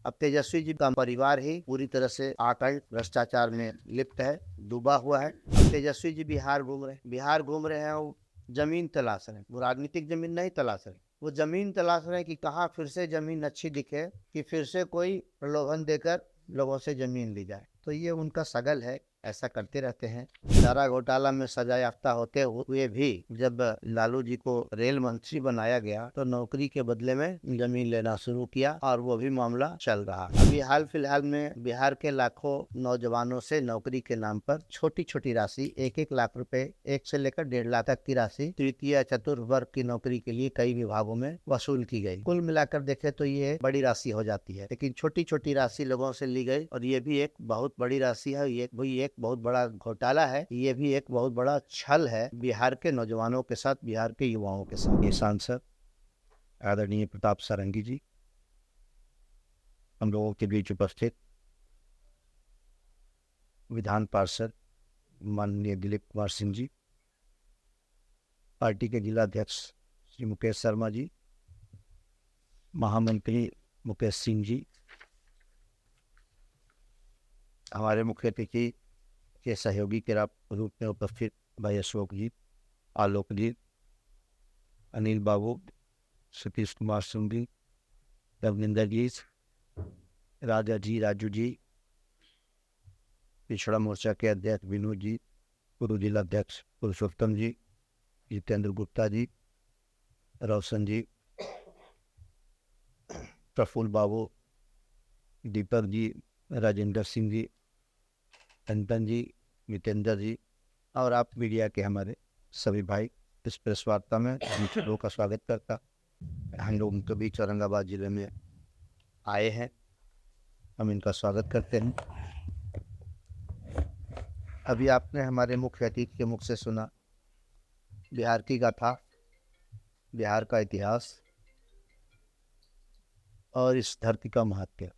अब तेजस्वी जी का परिवार ही पूरी तरह से आकड़ भ्रष्टाचार में लिप्त है, डूबा हुआ है। अब तेजस्वी जी बिहार घूम रहे हैं, वो जमीन तलाश रहे हैं। वो राजनीतिक जमीन नहीं तलाश रहे, वो जमीन तलाश रहे हैं कि कहाँ फिर से जमीन अच्छी दिखे, कि फिर से कोई प्रलोभन देकर लोगों से जमीन ली जाए। तो ये उनका सगल है, ऐसा करते रहते हैं। चारा घोटाला में सजा याफ्ता होते हुए भी जब लालू जी को रेल मंत्री बनाया गया तो नौकरी के बदले में जमीन लेना शुरू किया, और वो भी मामला चल रहा। अभी हाल फिलहाल में बिहार के लाखों नौजवानों से नौकरी के नाम पर छोटी छोटी राशि 1-1 लाख रुपए, 1 से लेकर 1.5 लाख तक की राशि तृतीय चतुर्थ वर्ग की नौकरी के लिए कई विभागों में वसूल की गई। कुल मिलाकर देखे तो ये बड़ी राशि हो जाती है, लेकिन छोटी छोटी राशि लोगों से ली गई, और ये भी एक बहुत बड़ी राशि है। ये भी एक बहुत बड़ा घोटाला है, ये भी एक बहुत बड़ा छल है बिहार के नौजवानों के साथ, बिहार के युवाओं के साथ। ये सांसद आदरणीय प्रताप सारंगी जी हम लोगों के बीच उपस्थित, विधान पार्षद माननीय दिलीप कुमार सिंह जी, पार्टी के जिला अध्यक्ष श्री मुकेश शर्मा जी, महामंत्री मुकेश सिंह जी, हमारे मुख्य अतिथि के सहयोगी के रूप में उपस्थित भाई अशोक जी, आलोक जी, अनिल बाबू, सतीश कुमार सिंह जी, रविंदर जी, राजा जी, राजू जी, पिछड़ा मोर्चा के अध्यक्ष विनोद जी, पूर्व जिला अध्यक्ष पुरुषोत्तम जी, जितेंद्र गुप्ता जी, रोशन जी, प्रफुल्ल बाबू, दीपक जी, राजेंद्र सिंह जी, टंटन जी, मितेंद्र जी, और आप मीडिया के हमारे सभी भाई इस प्रेस वार्ता में हम लोगों का स्वागत करता। हम लोग उनके बीच औरंगाबाद जिले में आए हैं, हम इनका स्वागत करते हैं। अभी आपने हमारे मुख्य अतिथि के मुख से सुना बिहार की गाथा, बिहार का इतिहास और इस धरती का महत्व।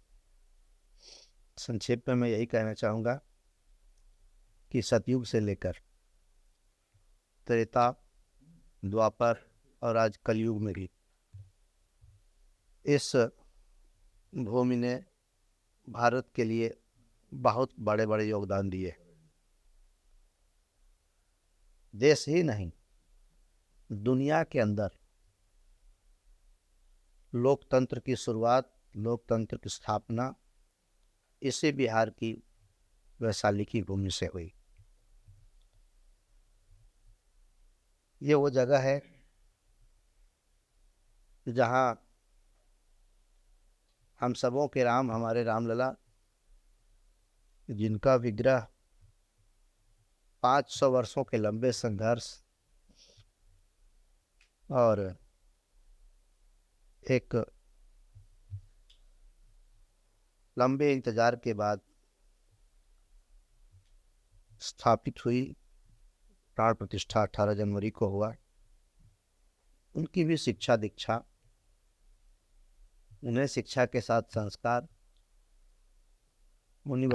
संक्षेप में मैं यही कहना चाहूँगा कि सतयुग से लेकर त्रेता, द्वापर और आज कलयुग में भी इस भूमि ने भारत के लिए बहुत बड़े बड़े योगदान दिए। देश ही नहीं, दुनिया के अंदर लोकतंत्र की शुरुआत, लोकतंत्र की स्थापना इसी बिहार की वैशाली की भूमि से हुई। ये वो जगह है जहाँ हम सबों के राम, हमारे रामलला, जिनका विग्रह 500 वर्षों के लंबे संघर्ष और एक लंबे इंतजार के बाद स्थापित हुई, प्राण प्रतिष्ठा 18 जनवरी को हुआ। उनकी भी शिक्षा दीक्षा, उन्हें शिक्षा के साथ संस्कार मुनि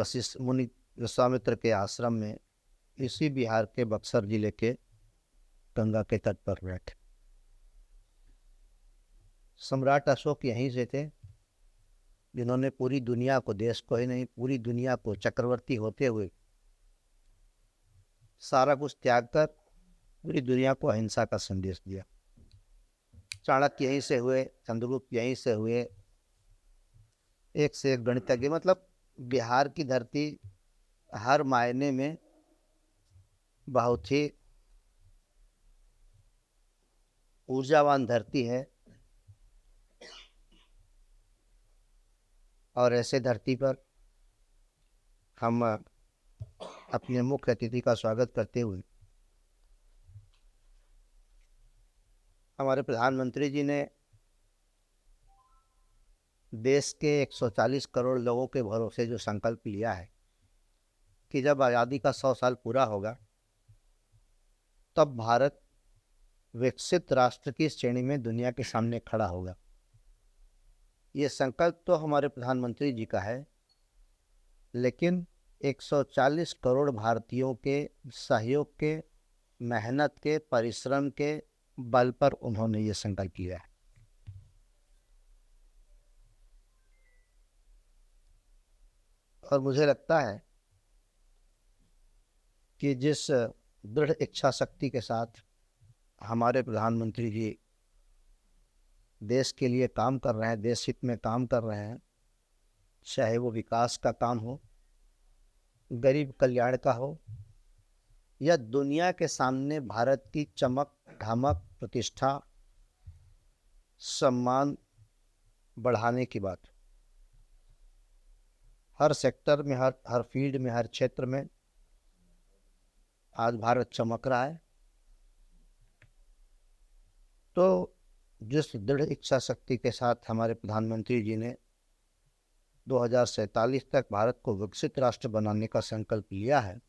विश्वामित्र के आश्रम में इसी बिहार के बक्सर जिले के गंगा के तट पर बैठे। सम्राट अशोक यहीं से थे, जिन्होंने पूरी दुनिया को, देश को ही नहीं पूरी दुनिया को चक्रवर्ती होते हुए सारा कुछ त्याग कर पूरी दुनिया को अहिंसा का संदेश दिया। चाणक्य यहीं से हुए, चंद्रगुप्त यहीं से हुए, एक से एक गणितज्ञ। मतलब बिहार की धरती हर मायने में बहुत ही ऊर्जावान धरती है, और ऐसे धरती पर हम अपने मुख्य अतिथि का स्वागत करते हुए हमारे प्रधानमंत्री जी ने देश के 140 करोड़ लोगों के भरोसे जो संकल्प लिया है कि जब आज़ादी का 100 साल पूरा होगा तब भारत विकसित राष्ट्र की श्रेणी में दुनिया के सामने खड़ा होगा। ये संकल्प तो हमारे प्रधानमंत्री जी का है, लेकिन 140 करोड़ भारतीयों के सहयोग के, मेहनत के, परिश्रम के बल पर उन्होंने ये संकल्प किया है। और मुझे लगता है कि जिस दृढ़ इच्छा शक्ति के साथ हमारे प्रधानमंत्री जी देश के लिए काम कर रहे हैं, देश हित में काम कर रहे हैं, चाहे वो विकास का काम हो, गरीब कल्याण का हो, या दुनिया के सामने भारत की चमक धमक प्रतिष्ठा सम्मान बढ़ाने की बात। हर सेक्टर में, हर फील्ड में, हर क्षेत्र में आज भारत चमक रहा है। तो जिस दृढ़ इच्छा शक्ति के साथ हमारे प्रधानमंत्री जी ने 2047 तक भारत को विकसित राष्ट्र बनाने का संकल्प लिया है,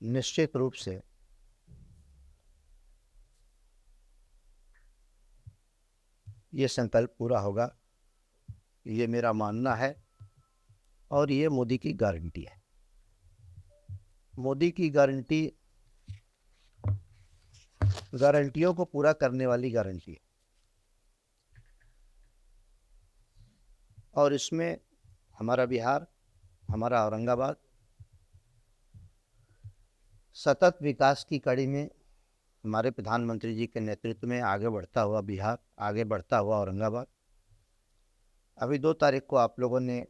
निश्चित रूप से ये संकल्प पूरा होगा, ये मेरा मानना है और ये मोदी की गारंटी है। मोदी की गारंटी गारंटियों को पूरा करने वाली गारंटी है और इसमें हमारा बिहार, हमारा औरंगाबाद सतत विकास की कड़ी में हमारे प्रधानमंत्री जी के नेतृत्व में आगे बढ़ता हुआ बिहार, आगे बढ़ता हुआ औरंगाबाद। अभी 2 तारीख को आप लोगों ने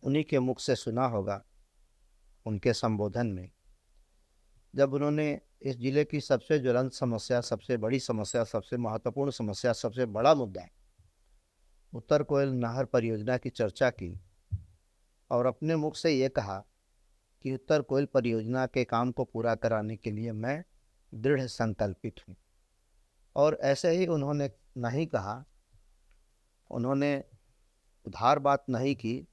उन्हीं के मुख से सुना होगा, उनके संबोधन में, जब उन्होंने इस जिले की सबसे ज्वलंत समस्या, सबसे बड़ी समस्या, सबसे महत्वपूर्ण समस्या, सबसे बड़ा मुद्दा उत्तर कोयल नहर परियोजना की चर्चा की और अपने मुख से ये कहा कि उत्तर कोयल परियोजना के काम को पूरा कराने के लिए मैं दृढ़ संकल्पित हूँ। और ऐसे ही उन्होंने नहीं कहा, उन्होंने उधार बात नहीं की।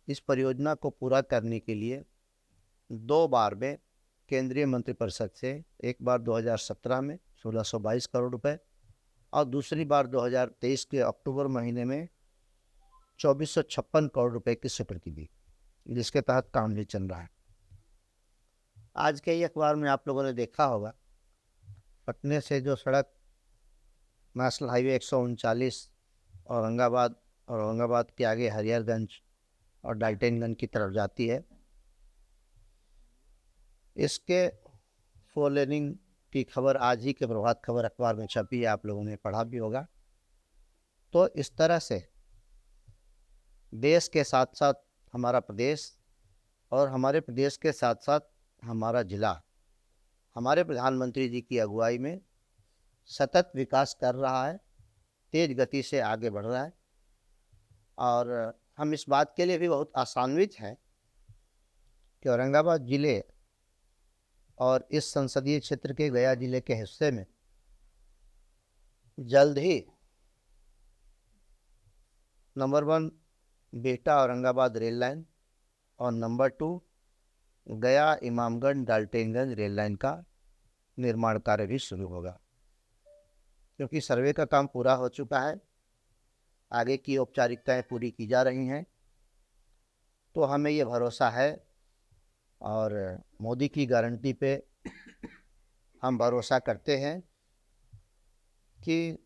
इस परियोजना को पूरा करने के लिए 2 बार में केंद्रीय मंत्रिपरिषद से, एक बार 2017 में 1622 करोड़ रुपए और दूसरी बार 2023 के अक्टूबर महीने में 2456 करोड़ रुपए की स्वीकृति दी, जिसके तहत काम भी चल रहा है। आज के ही अखबार में आप लोगों ने देखा होगा, पटने से जो सड़क नेशनल हाईवे 139 औरंगाबाद और औरंगाबाद के आगे हरिहरगंज और डाल्टनगंज की तरफ जाती है, इसके 4 लेनिंग की खबर आज ही के प्रभात खबर अखबार में छपी है, आप लोगों ने पढ़ा भी होगा। तो इस तरह से देश के साथ साथ हमारा प्रदेश और हमारे प्रदेश के साथ साथ हमारा जिला हमारे प्रधानमंत्री जी की अगुवाई में सतत विकास कर रहा है, तेज गति से आगे बढ़ रहा है। और हम इस बात के लिए भी बहुत आशान्वित हैं कि औरंगाबाद जिले और इस संसदीय क्षेत्र के गया जिले के हिस्से में जल्द ही number 1 Bihta Aurangabad rail line और number 2 Gaya Imamganj Daltonganj rail line का निर्माण कार्य भी शुरू होगा, क्योंकि सर्वे का काम पूरा हो चुका है, आगे की औपचारिकताएं पूरी की जा रही हैं। तो हमें ये भरोसा है और मोदी की गारंटी पे हम भरोसा करते हैं कि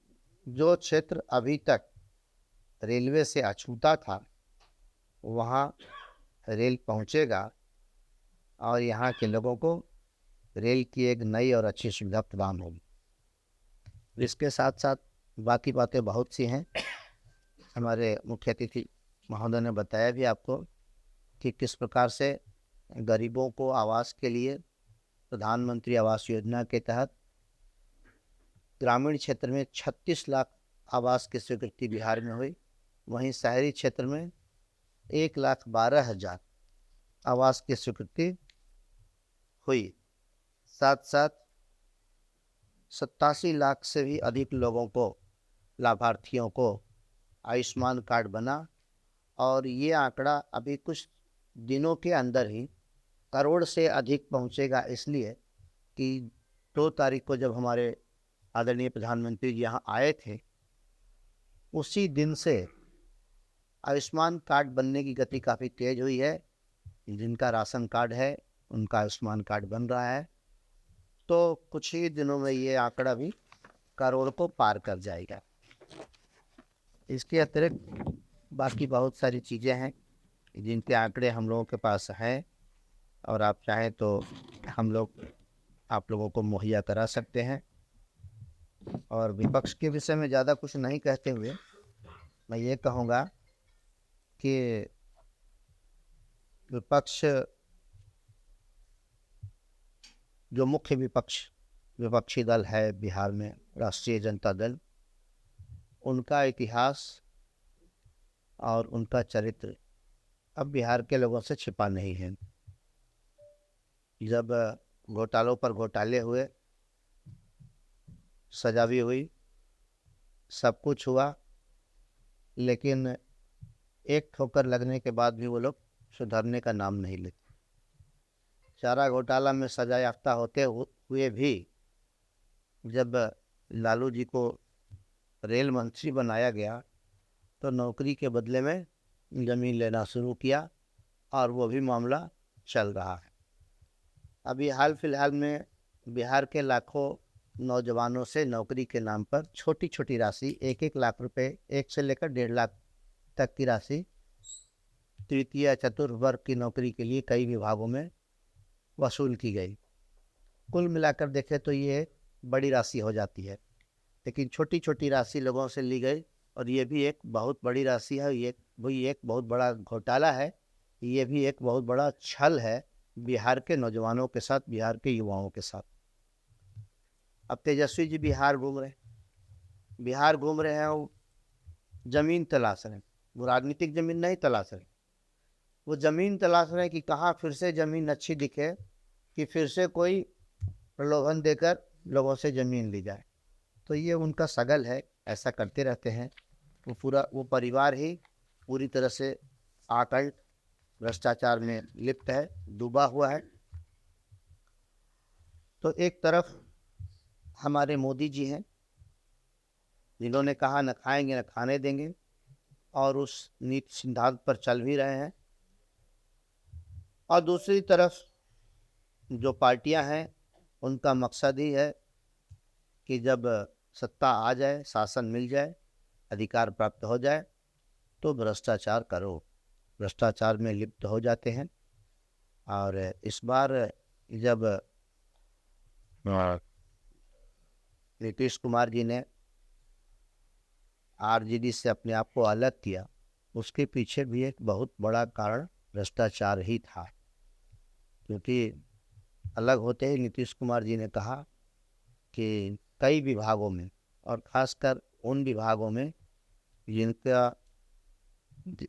जो क्षेत्र अभी तक रेलवे से अछूता था वहाँ रेल पहुँचेगा और यहाँ के लोगों को रेल की एक नई और अच्छी सुविधा प्रदान होगी। इसके साथ साथ बाकी बातें बहुत सी हैं। हमारे मुख्य अतिथि महोदय ने बताया भी आपको कि किस प्रकार से गरीबों को आवास के लिए प्रधानमंत्री आवास योजना के तहत ग्रामीण क्षेत्र में 36 लाख आवास की स्वीकृति बिहार में हुई, वहीं शहरी क्षेत्र में 1,12,000 आवास की स्वीकृति हुई। साथ साथ 87 लाख से भी अधिक लोगों को, लाभार्थियों को आयुष्मान कार्ड बना और ये आंकड़ा अभी कुछ दिनों के अंदर ही करोड़ से अधिक पहुंचेगा, इसलिए कि 2 तारीख को जब हमारे आदरणीय प्रधानमंत्री जी यहाँ आए थे उसी दिन से आयुष्मान कार्ड बनने की गति काफ़ी तेज हुई है। जिनका राशन कार्ड है उनका आयुष्मान कार्ड बन रहा है, तो कुछ ही दिनों में ये आंकड़ा भी करोड़ को पार कर जाएगा। इसके अतिरिक्त बाकी बहुत सारी चीज़ें हैं, जिनके आंकड़े हम लोगों के पास हैं और आप चाहें तो हम लोग आप लोगों को मुहैया करा सकते हैं। और विपक्ष के विषय में ज़्यादा कुछ नहीं कहते हुए मैं ये कहूँगा कि विपक्ष, जो मुख्य विपक्षी दल है बिहार में, राष्ट्रीय जनता दल, उनका इतिहास और उनका चरित्र अब बिहार के लोगों से छिपा नहीं है। जब घोटालों पर घोटाले हुए, सजा भी हुई, सब कुछ हुआ, लेकिन एक ठोकर लगने के बाद भी वो लोग सुधरने का नाम नहीं लेते। चारा घोटाला में सजा याफ्ता होते हुए भी जब लालू जी को रेल मंत्री बनाया गया तो नौकरी के बदले में ज़मीन लेना शुरू किया और वो भी मामला चल रहा है। अभी हाल फिलहाल में बिहार के लाखों नौजवानों से नौकरी के नाम पर छोटी छोटी राशि 1-1 लाख रुपए, 1 से लेकर 1.5 लाख तक की राशि तृतीय चतुर्थ वर्ग की नौकरी के लिए कई विभागों में वसूल की गई। कुल मिलाकर देखें तो ये बड़ी राशि हो जाती है, लेकिन छोटी छोटी राशि लोगों से ली गई और ये भी एक बहुत बड़ी राशि है। ये भी एक बहुत बड़ा घोटाला है, ये भी एक बहुत बड़ा छल है बिहार के नौजवानों के साथ, बिहार के युवाओं के साथ। अब तेजस्वी जी बिहार घूम रहे हैं, वो ज़मीन तलाश रहे हैं। वो राजनीतिक ज़मीन नहीं तलाश रहे, वो ज़मीन तलाश रहे हैं कि कहाँ फिर से ज़मीन अच्छी दिखे, कि फिर से कोई प्रलोभन देकर लोगों से ज़मीन ली जाए। तो ये उनका सगल है, ऐसा करते रहते हैं। वो परिवार ही पूरी तरह से आकल्ट भ्रष्टाचार में लिप्त है, डूबा हुआ है। तो एक तरफ हमारे मोदी जी हैं, जिन्होंने कहा न खाएंगे न खाने देंगे, और उस नीति सिद्धांत पर चल भी रहे हैं। और दूसरी तरफ जो पार्टियां हैं, उनका मकसद ही है कि जब सत्ता आ जाए, शासन मिल जाए, अधिकार प्राप्त हो जाए, तो भ्रष्टाचार करो। भ्रष्टाचार में लिप्त हो जाते हैं। और इस बार जब नीतीश कुमार जी ने आरजेडी से अपने आप को अलग किया, उसके पीछे भी एक बहुत बड़ा कारण भ्रष्टाचार ही था। क्योंकि अलग होते ही नीतीश कुमार जी ने कहा कि कई विभागों में, और खासकर उन विभागों में जिनका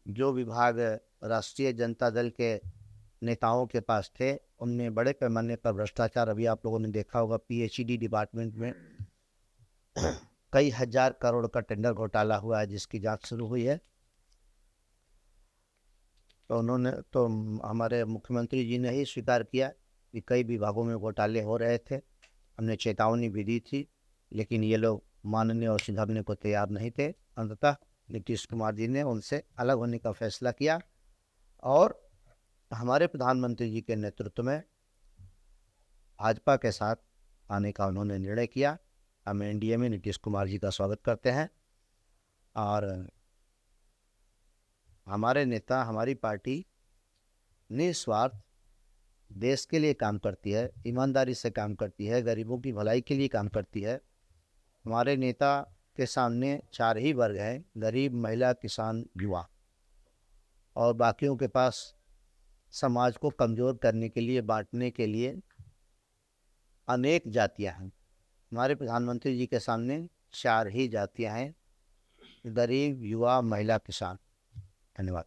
जो विभाग राष्ट्रीय जनता दल के नेताओं के पास थे, उनमें बड़े पैमाने पर भ्रष्टाचार, अभी आप लोगों ने देखा होगा पीएचईडी डिपार्टमेंट में कई हजार करोड़ का टेंडर घोटाला हुआ है, जिसकी जांच शुरू हुई है। तो हमारे मुख्यमंत्री जी ने ही स्वीकार किया कि कई विभागों में घोटाले हो रहे थे। हमने चेतावनी भी दी थी, लेकिन ये लोग मानने और सुधरने को तैयार नहीं थे। अंततः नीतीश कुमार जी ने उनसे अलग होने का फैसला किया और हमारे प्रधानमंत्री जी के नेतृत्व में भाजपा के साथ आने का उन्होंने निर्णय किया। हम एनडीए में नीतीश कुमार जी का स्वागत करते हैं। और हमारे नेता, हमारी पार्टी निस्वार्थ देश के लिए काम करती है, ईमानदारी से काम करती है, गरीबों की भलाई के लिए काम करती है। हमारे नेता के सामने 4 ही वर्ग हैं: गरीब, महिला, किसान, युवा। और बाकियों के पास समाज को कमज़ोर करने के लिए, बांटने के लिए अनेक जातियां हैं। हमारे प्रधानमंत्री जी के सामने 4 ही जातियां हैं: गरीब, युवा, महिला, किसान। धन्यवाद।